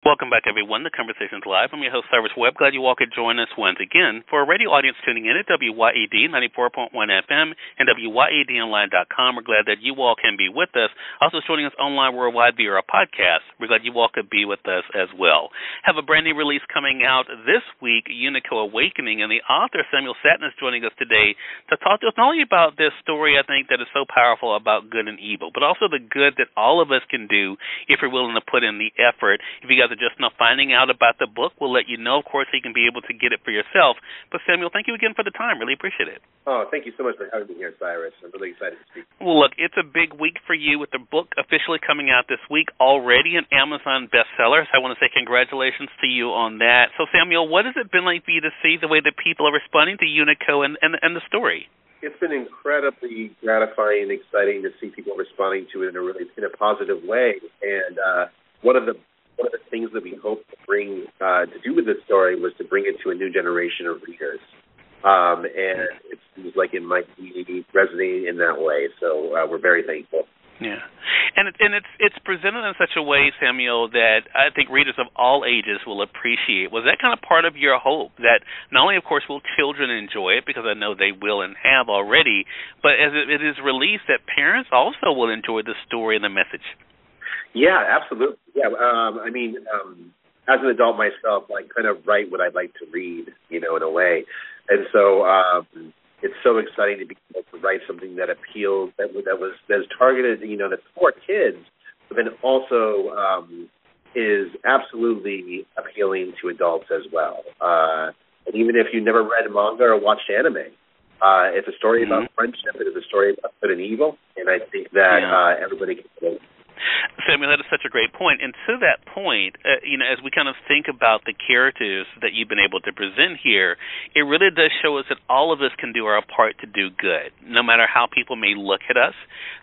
Welcome back, everyone. The Conversation's Live. I'm your host, Cyrus Webb. Glad you all could join us once again. For a radio audience tuning in at WYED 94.1 FM and WYEDonline.com, we're glad that you all can be with us. Also joining us online worldwide via our podcast. We're glad you all could be with us as well. Have a brand new release coming out this week, UNICO Awakening, and the author, Samuel Sattin, is joining us today to talk to us not only about this story, I think, that is so powerful about good and evil, but also the good that all of us can do if we're willing to put in the effort. If you guys are just now finding out about the book, we'll let you know, of course, so you can be able to get it for yourself. But, Samuel, thank you again for the time. Really appreciate it. Oh, thank you so much for having me here, Cyrus. I'm really excited to speak. Well, look, it's a big week for you with the book officially coming out this week, already an Amazon bestseller. So I want to say congratulations to you on that. So, Samuel, what has it been like for you to see the way that people are responding to UNICO and the story? It's been incredibly gratifying and exciting to see people responding to it in a positive way. And one of the things that we hope to bring to do with this story was to bring it to a new generation of readers. And it seems like it might be resonating in that way. So we're very thankful. Yeah, and it's presented in such a way, Samuel, that I think readers of all ages will appreciate. Was that kind of part of your hope that not only, of course, will children enjoy it, because I know they will and have already, but as it is released, that parents also will enjoy the story and the message? Yeah, absolutely. Yeah, as an adult myself, I kind of write what I'd like to read, in a way, and so it's so exciting to be able to write something that appeals, that's targeted, that's for kids, but then also is absolutely appealing to adults as well. And even if you never read manga or watched anime, it's a story about friendship. It is a story about good and evil, and I think that everybody can relate. Samuel, that is such a great point. And to that point, as we kind of think about the characters that you've been able to present here, it really does show us that all of us can do our part to do good, no matter how people may look at us,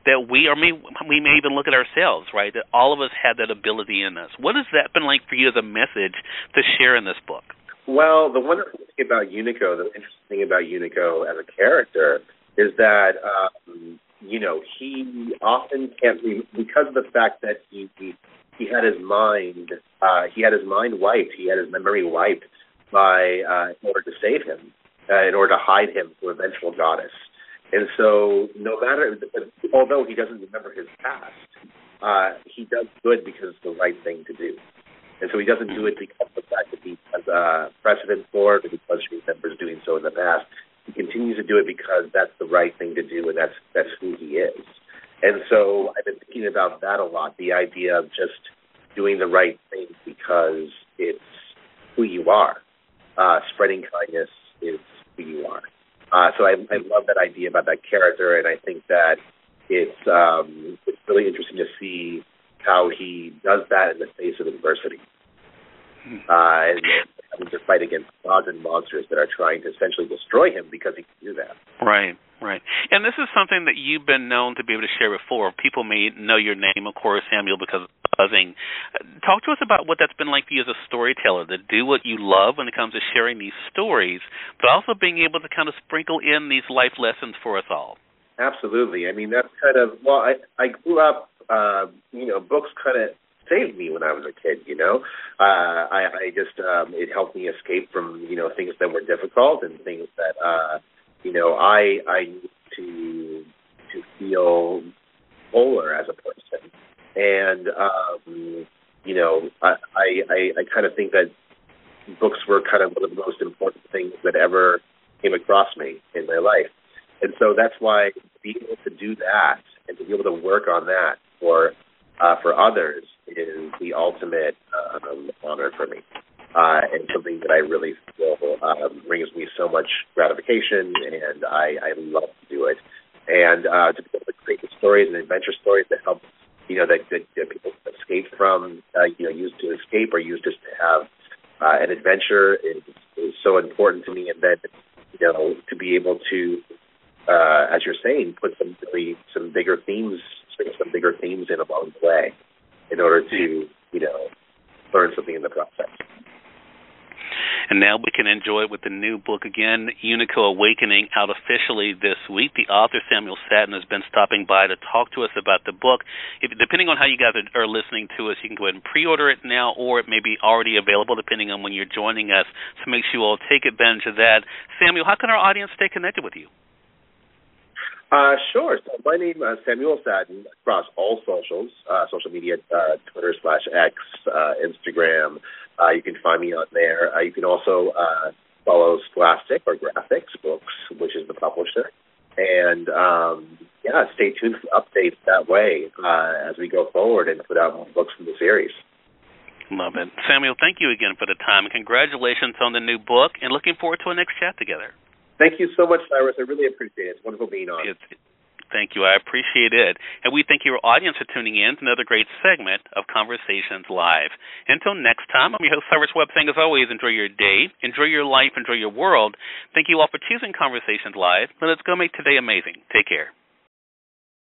that we may even look at ourselves, right, that all of us have that ability in us. What has that been like for you as a message to share in this book? Well, the wonderful thing about UNICO, the interesting thing about UNICO as a character is that he often can't, because of the fact that he had his mind wiped, he had his memory wiped in order to save him, in order to hide him from a vengeful goddess. And so, although he doesn't remember his past, he does good because it's the right thing to do. And so he doesn't do it because of the fact that he has a precedent for it, or because he remembers doing so in the past. He continues to do it because that's the right thing to do, and that's who he is. And so I've been thinking about that a lot, the idea of just doing the right thing because it's who you are. Spreading kindness is who you are. So I love that idea about that character, and I think that it's really interesting to see how he does that in the face of adversity. And having to fight against gods and monsters that are trying to essentially destroy him because he can do that. Right. And this is something that you've been known to be able to share before. People may know your name, of course, Samuel, because of buzzing. Talk to us about what that's been like for you as a storyteller, to do what you love when it comes to sharing these stories, but also being able to kind of sprinkle in these life lessons for us all. Absolutely. I mean, that's kind of, I grew up, books kind of saved me when I was a kid, I just, it helped me escape from, things that were difficult and things that, I need to feel wholer as a person. And, I kind of think that books were kind of one of the most important things that ever came across me in my life. And so that's why being able to do that and to be able to work on that for others is the ultimate honor for me, and something that I really feel brings me so much gratification, and I love to do it. And to be able to create the stories and adventure stories that help, that people escape from, used to escape or used just to have an adventure is so important to me. And then, to be able to, as you're saying, put some bigger themes in along the way in order to, learn something in the process. And now we can enjoy it with the new book again, UNICO Awakening, out officially this week. The author, Samuel Sattin, has been stopping by to talk to us about the book. Depending on how you guys are listening to us, you can go ahead and pre-order it now, or it may be already available depending on when you're joining us. So make sure you all take advantage of that. Samuel, how can our audience stay connected with you? Sure. So my name is Samuel Sattin across all social media, Twitter/X, Instagram. You can find me on there. You can also follow Scholastic or Graphics Books, which is the publisher. And, stay tuned for updates that way as we go forward and put out more books from the series. Love it. Samuel, thank you again for the time, and congratulations on the new book, and looking forward to a next chat together. Thank you so much, Cyrus. I really appreciate it. It's wonderful being on. Thank you. I appreciate it. And we thank your audience for tuning in to another great segment of Conversations Live. Until next time, I'm your host, Cyrus Webb, saying, as always, enjoy your day, enjoy your life, enjoy your world. Thank you all for choosing Conversations Live. Let's go make today amazing. Take care.